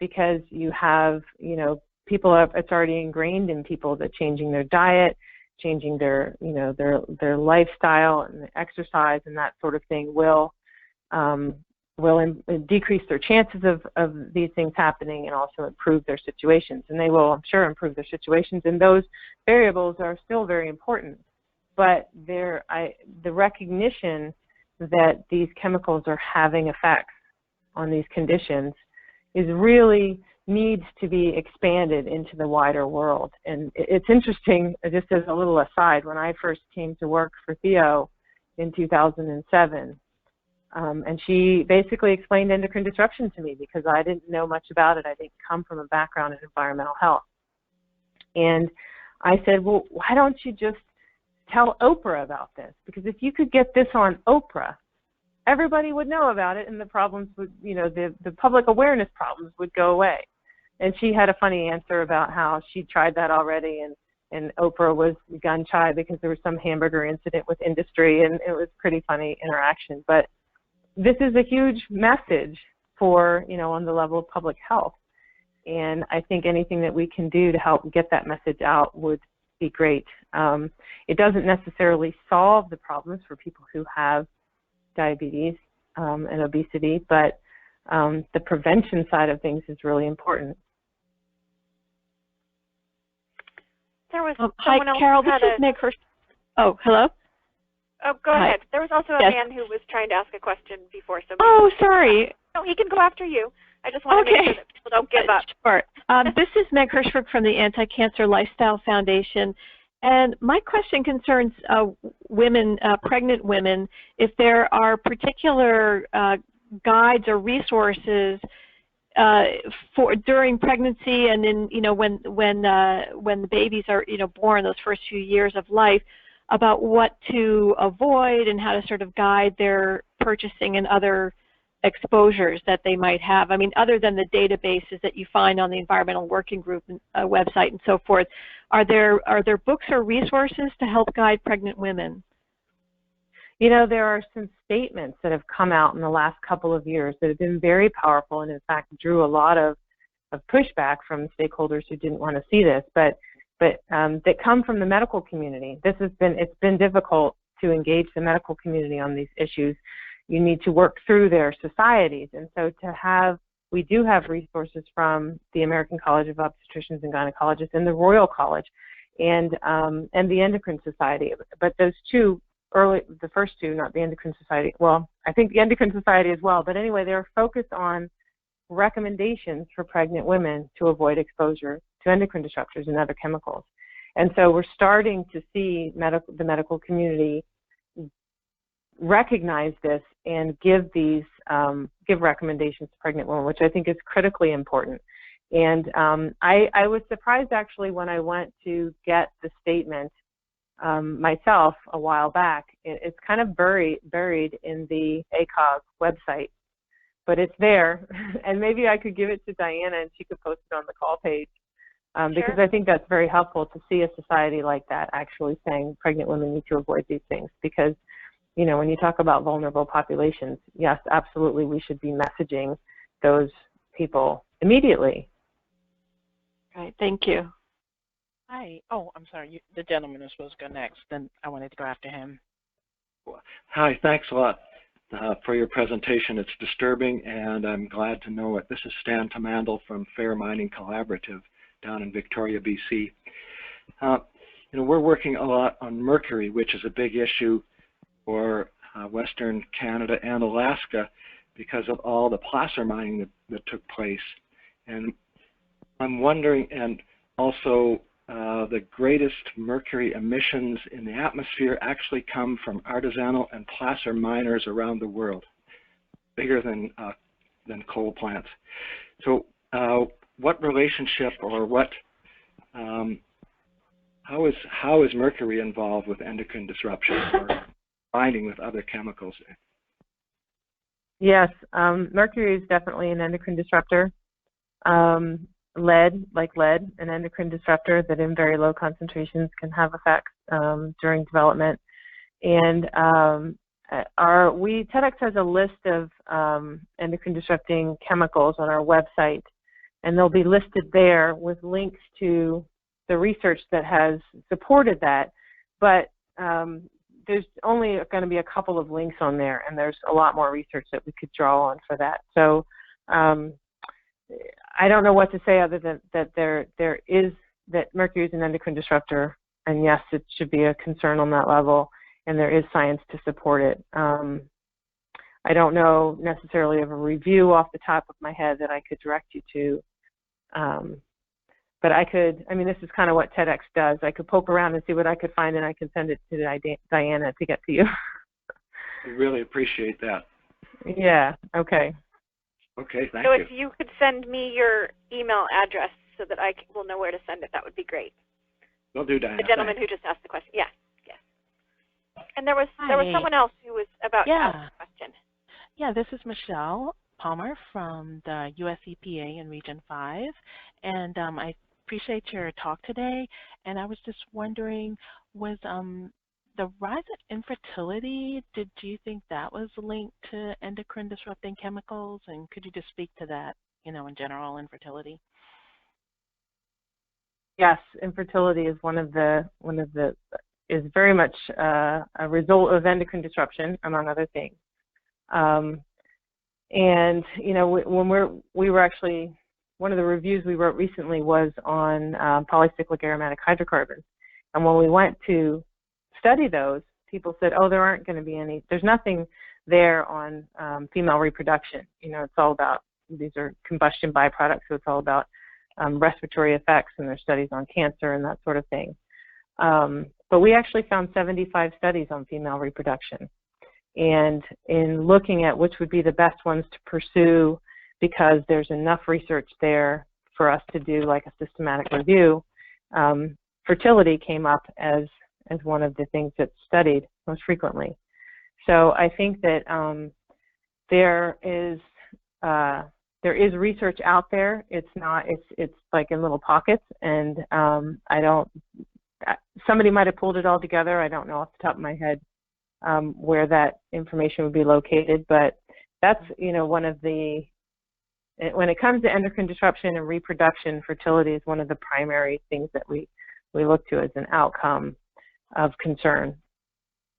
because you have, you know, people have, it's already ingrained in people that changing their diet, changing their, you know, their lifestyle and exercise and that sort of thing will decrease their chances of these things happening and also improve their situations. And they will, I'm sure, improve their situations. And those variables are still very important. But the recognition that these chemicals are having effects on these conditions is really needs to be expanded into the wider world. And it's interesting, just as a little aside, when I first came to work for Theo in 2007, and she basically explained endocrine disruption to me because I didn't know much about it. I didn't come from a background in environmental health. And I said, well, why don't you just tell Oprah about this? Because if you could get this on Oprah, everybody would know about it and the problems would, you know, the public awareness problems would go away. And she had a funny answer about how she tried that already, and Oprah was gun shy because there was some hamburger incident with industry, and it was pretty funny interaction. But this is a huge message for, you know, on the level of public health. And I think anything that we can do to help get that message out would be great. It doesn't necessarily solve the problems for people who have diabetes and obesity, but the prevention side of things is really important. There was hi, Carol. This is Meg Hirsch. Oh, hello. Oh, go Hi. ahead. There was also a Yes. man who was trying to ask a question before. So Oh, sorry. no, he can go after you. I just want to make sure that people don't give up. Sure. This is Meg Hirschberg from the Anti-Cancer Lifestyle Foundation. And my question concerns women, pregnant women, if there are particular guides or resources for during pregnancy and in, you know, when the babies are, you know, born, those first few years of life, about what to avoid and how to sort of guide their purchasing and other exposures that they might have. I mean, other than the databases that you find on the Environmental Working Group website and so forth, are there books or resources to help guide pregnant women? You know, there are some statements that have come out in the last couple of years that have been very powerful and in fact drew a lot of pushback from stakeholders who didn't want to see this, but that come from the medical community. It's been difficult to engage the medical community on these issues. You need to work through their societies. And so we do have resources from the American College of Obstetricians and Gynecologists and the Royal College and the Endocrine Society. But those two the first two, not the Endocrine Society. Well, I think the Endocrine Society as well. But anyway, they're focused on recommendations for pregnant women to avoid exposure to endocrine disruptors and other chemicals. And so we're starting to see the medical community recognize this and give recommendations to pregnant women, which I think is critically important. And I was surprised actually when I went to get the statement myself a while back. It's kind of buried in the ACOG website, but it's there. And maybe I could give it to Diana and she could post it on the call page. Because Sure. I think that's very helpful to see a society like that actually saying pregnant women need to avoid these things. Because, you know, when you talk about vulnerable populations, yes, absolutely, we should be messaging those people immediately. Right, thank you. Hi. Oh, I'm sorry. The gentleman was supposed to go next. Then I wanted to go after him. Hi, thanks a lot for your presentation. It's disturbing, and I'm glad to know it. This is Stan Tamandel from Fair Mining Collaborative down in Victoria, BC. You know, we're working a lot on mercury, which is a big issue for Western Canada and Alaska because of all the placer mining that took place. And I'm wondering, and also the greatest mercury emissions in the atmosphere actually come from artisanal and placer miners around the world, bigger than coal plants. So what relationship or what, how is mercury involved with endocrine disruption or binding with other chemicals? Yes, mercury is definitely an endocrine disruptor. Lead, an endocrine disruptor that in very low concentrations can have effects during development. And TEDx has a list of endocrine disrupting chemicals on our website, and they'll be listed there with links to the research that has supported that. But there's only going to be a couple of links on there, and there's a lot more research that we could draw on for that. So I don't know what to say other than that that mercury is an endocrine disruptor, and yes, it should be a concern on that level, and there is science to support it. I don't know necessarily of a review off the top of my head that I could direct you to, but this is kind of what TEDx does. I could poke around and see what I could find, and I can send it to Diana to get to you. I really appreciate that. Yeah, okay. Okay, thank So you. if you could send me your email address so that I will know where to send it, that would be great. Will do, Diana. The gentleman thanks. who just asked the question. Yes, yes. And there was someone else who was about to ask a question. Yeah, this is Michelle Palmer from the US EPA in Region 5. And I appreciate your talk today. And I was just wondering, was the rise of infertility, do you think that was linked to endocrine disrupting chemicals? And could you just speak to that, you know, in general, infertility? Yes, infertility is is very much a result of endocrine disruption, among other things. And you know, when we were actually, one of the reviews we wrote recently was on polycyclic aromatic hydrocarbons, and when we went to study those, people said, oh, there aren't going to be any, there's nothing there on female reproduction. You know, it's all about, these are combustion byproducts, so it's all about respiratory effects, and there's studies on cancer and that sort of thing. But we actually found 75 studies on female reproduction. And in looking at which would be the best ones to pursue, because there's enough research there for us to do like a systematic review, fertility came up as one of the things that's studied most frequently. So I think that there is research out there. It's like in little pockets, and somebody might have pulled it all together. I don't know off the top of my head where that information would be located, but that's, you know, one of the, when it comes to endocrine disruption and reproduction, fertility is one of the primary things that we look to as an outcome of concern.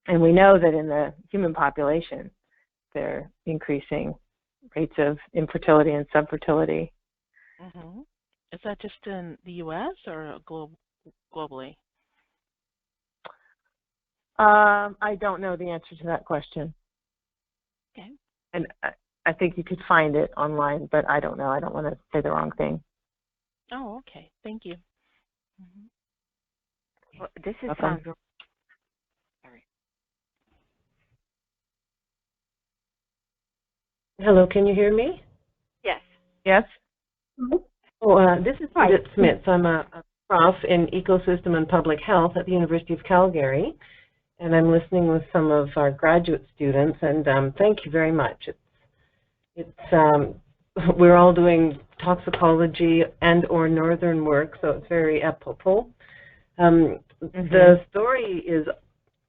And we know that in the human population, they're increasing rates of infertility and subfertility. Mm-hmm. Is that just in the U.S. or globally? I don't know the answer to that question. Okay. And I think you could find it online, but I don't know. I don't want to say the wrong thing. Oh, okay. Thank you. Well, this is Welcome. sorry. Hello, can you hear me? Yes. Yes? Oh, this is Judith Smith. I'm a prof in ecosystem and public health at the University of Calgary, and I'm listening with some of our graduate students, and thank you very much. We're all doing toxicology and or northern work, so it's very apropos. The story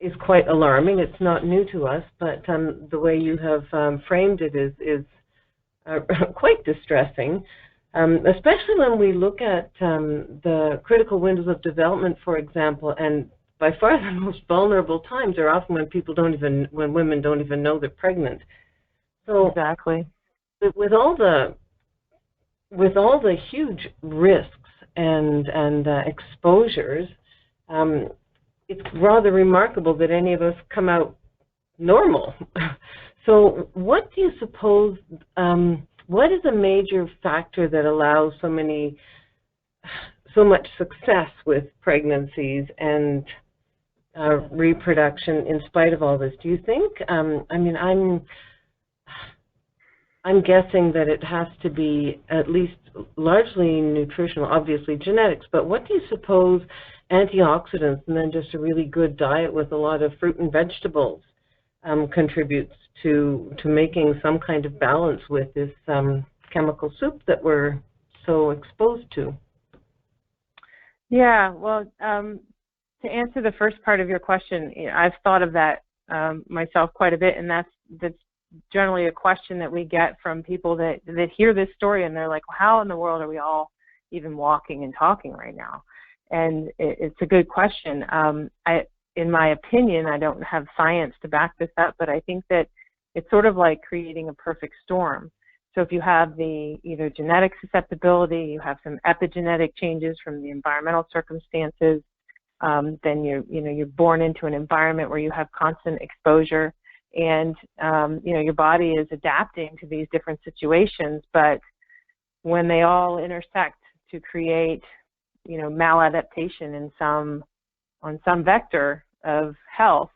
is quite alarming. It's not new to us, but the way you have framed it is quite distressing, especially when we look at the critical windows of development, for example, and by far the most vulnerable times are often when women don't even know they're pregnant. So exactly. With all the huge risks and exposures, it's rather remarkable that any of us come out normal. So what do you suppose, what is a major factor that allows so much success with pregnancies and reproduction in spite of all this? Do you think, I mean, I'm guessing that it has to be at least largely nutritional, obviously genetics, but what do you suppose antioxidants and then just a really good diet with a lot of fruit and vegetables contributes to making some kind of balance with this chemical soup that we're so exposed to? Yeah, well, to answer the first part of your question, I've thought of that myself quite a bit, and that's generally a question that we get from people that hear this story and they're like, well, how in the world are we all even walking and talking right now? And it's a good question. In my opinion, I don't have science to back this up, but I think that it's sort of like creating a perfect storm. So if you have the either genetic susceptibility, you have some epigenetic changes from the environmental circumstances, then you're born into an environment where you have constant exposure, and your body is adapting to these different situations. But when they all intersect to create maladaptation on some vector of health,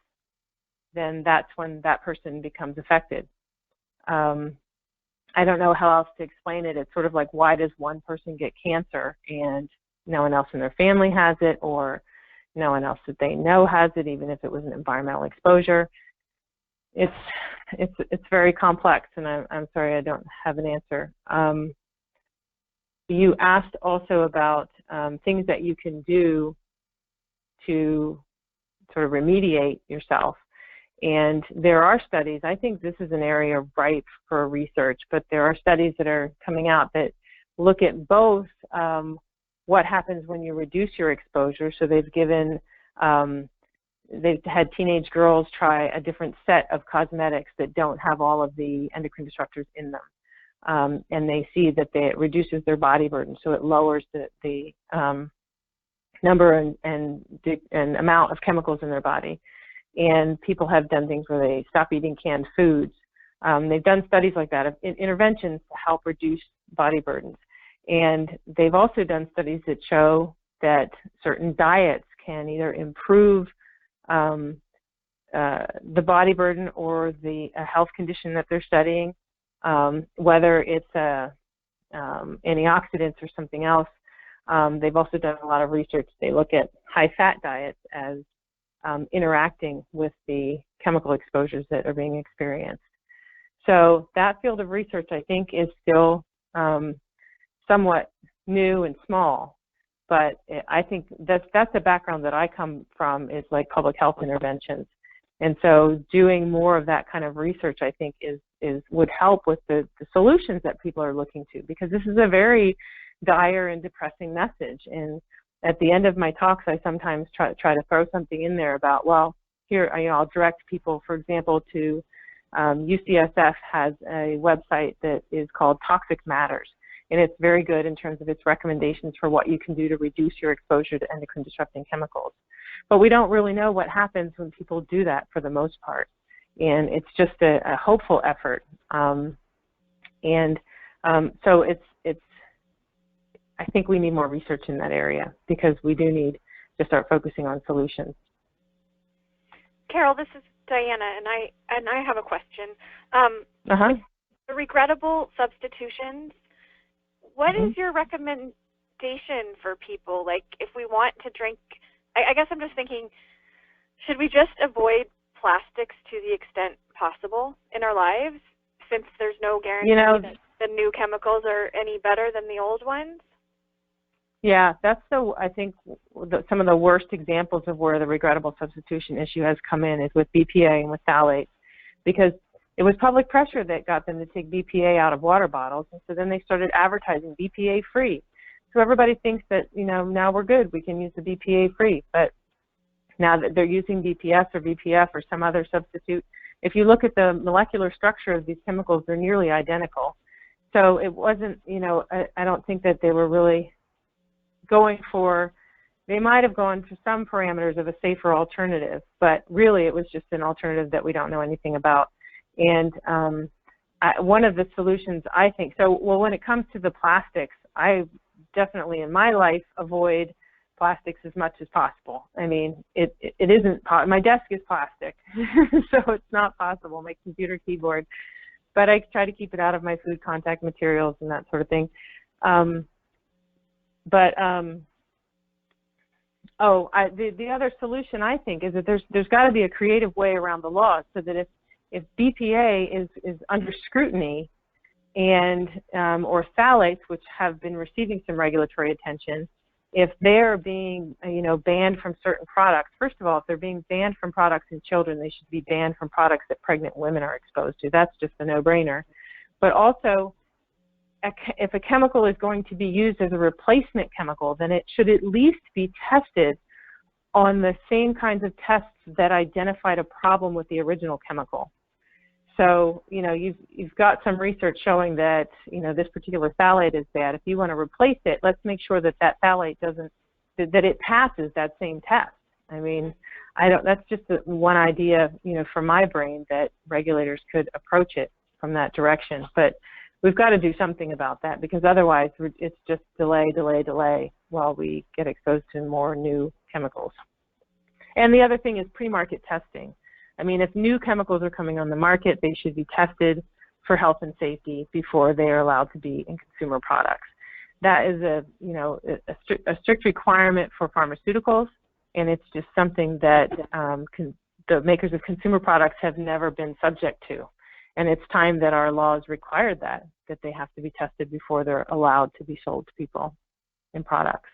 then that's when that person becomes affected. I don't know how else to explain it. It's sort of like, why does one person get cancer and no one else in their family has it, or no one else that they know has it, even if it was an environmental exposure? It's very complex, and I'm sorry I don't have an answer. You asked also about things that you can do to sort of remediate yourself. And there are studies, I think this is an area ripe for research, but there are studies that are coming out that look at both what happens when you reduce your exposure. So they've had teenage girls try a different set of cosmetics that don't have all of the endocrine disruptors in them. And they see that it reduces their body burden, so it lowers the number and amount of chemicals in their body. And people have done things where they stop eating canned foods. They've done studies like that of interventions to help reduce body burdens. And they've also done studies that show that certain diets can either improve the body burden or the health condition that they're studying, whether it's antioxidants or something else. They've also done a lot of research. They look at high-fat diets as interacting with the chemical exposures that are being experienced. So that field of research, I think, is still somewhat new and small, but I think that's the background that I come from, is like public health interventions. And so doing more of that kind of research, I think, would help with the solutions that people are looking to, because this is a very dire and depressing message. And at the end of my talks, I sometimes try to throw something in there about, well, here, I'll direct people, for example, to UCSF has a website that is called Toxic Matters, and it's very good in terms of its recommendations for what you can do to reduce your exposure to endocrine disrupting chemicals. But we don't really know what happens when people do that for the most part. And it's just a hopeful effort. So I think we need more research in that area because we do need to start focusing on solutions. Carol, this is Diana, and I have a question. The regrettable substitutions, what is your recommendation for people? Like, if we want to drink, I guess I'm just thinking, should we just avoid plastics to the extent possible in our lives, since there's no guarantee that the new chemicals are any better than the old ones? Yeah, that's I think some of the worst examples of where the regrettable substitution issue has come in is with BPA and with phthalates, because it was public pressure that got them to take BPA out of water bottles, and so then they started advertising BPA free. So everybody thinks that, now we're good, we can use the BPA free, but now that they're using BPS or BPF or some other substitute, if you look at the molecular structure of these chemicals, they're nearly identical. So it wasn't, I don't think that they were really going for, they might have gone for some parameters of a safer alternative, but really it was just an alternative that we don't know anything about. And one of the solutions, I think, when it comes to the plastics, I definitely in my life avoid plastics as much as possible. I mean, it isn't, my desk is plastic, so it's not possible, my computer keyboard, but I try to keep it out of my food contact materials and that sort of thing. The other solution, I think, is that there's got to be a creative way around the law so that if BPA is under scrutiny and or phthalates, which have been receiving some regulatory attention, if they're being banned from certain products, first of all, if they're being banned from products in children, they should be banned from products that pregnant women are exposed to. That's just a no-brainer. But also, if a chemical is going to be used as a replacement chemical, then it should at least be tested on the same kinds of tests that identified a problem with the original chemical. So, you've got some research showing that, this particular phthalate is bad. If you want to replace it, let's make sure that that phthalate that it passes that same test. I mean, that's just one idea, from my brain that regulators could approach it from that direction. But we've got to do something about that, because otherwise it's just delay while we get exposed to more new chemicals. And the other thing is pre-market testing. I mean, if new chemicals are coming on the market, they should be tested for health and safety before they are allowed to be in consumer products. That is a strict requirement for pharmaceuticals, and it's just something that the makers of consumer products have never been subject to. And it's time that our laws require that they have to be tested before they're allowed to be sold to people in products.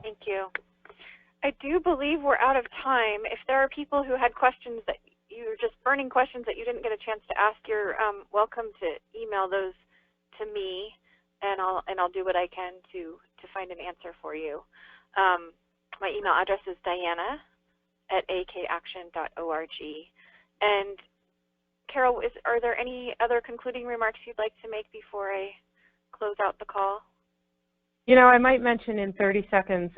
Thank you. I do believe we're out of time. If there are people who had questions that you're just burning questions that you didn't get a chance to ask, you're welcome to email those to me, and I'll do what I can to find an answer for you. My email address is diana@akaction.org. And Carol, are there any other concluding remarks you'd like to make before I close out the call? I might mention in 30 seconds,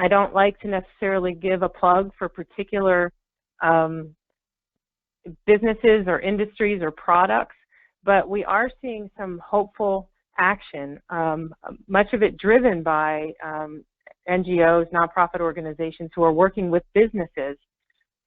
I don't like to necessarily give a plug for particular businesses or industries or products, but we are seeing some hopeful action, much of it driven by NGOs, nonprofit organizations who are working with businesses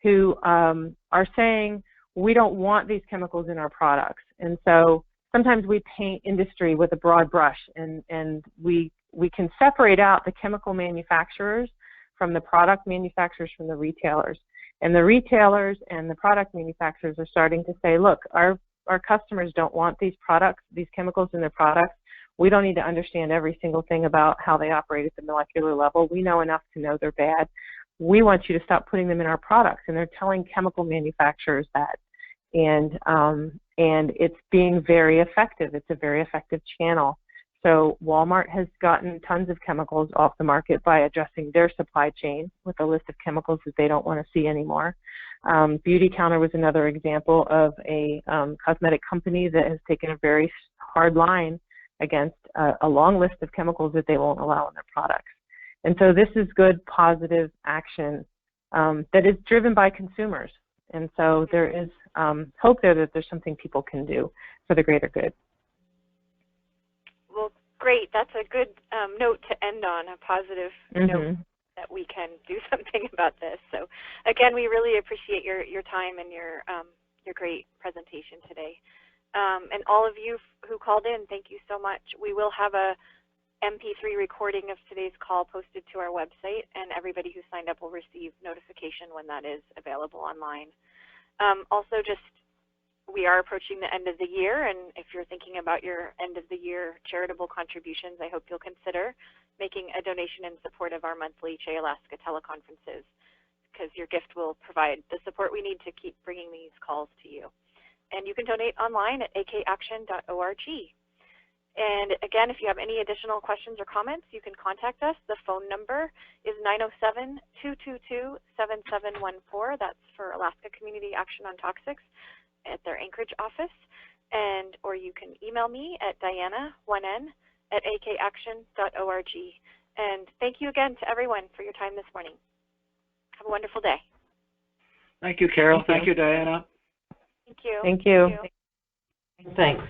who are saying, we don't want these chemicals in our products. And so sometimes we paint industry with a broad brush, and we can separate out the chemical manufacturers from the product manufacturers from the retailers. And the retailers and the product manufacturers are starting to say, look, our customers don't want these products, these chemicals in their products. We don't need to understand every single thing about how they operate at the molecular level. We know enough to know they're bad. We want you to stop putting them in our products. And they're telling chemical manufacturers that. And it's being very effective. It's a very effective channel. So Walmart has gotten tons of chemicals off the market by addressing their supply chain with a list of chemicals that they don't want to see anymore. Beautycounter was another example of a cosmetic company that has taken a very hard line against a long list of chemicals that they won't allow in their products. And so this is good, positive action that is driven by consumers. And so there is hope there that there's something people can do for the greater good. Well, great. That's a good note to end on, a positive note that we can do something about this. So again, we really appreciate your time and your great presentation today. And all of you who called in, thank you so much. We will have a MP3 recording of today's call posted to our website, and everybody who signed up will receive notification when that is available online. Also, we are approaching the end of the year, and if you're thinking about your end of the year charitable contributions, I hope you'll consider making a donation in support of our monthly Che Alaska teleconferences, because your gift will provide the support we need to keep bringing these calls to you. And you can donate online at akaction.org. And again, if you have any additional questions or comments, you can contact us. The phone number is 907-222-7714. That's for Alaska Community Action on Toxics at their Anchorage office. Or you can email me at diana1n@akaction.org. And thank you again to everyone for your time this morning. Have a wonderful day. Thank you, Carol. Thank you, Diana. Thank you. Thank you. Thanks.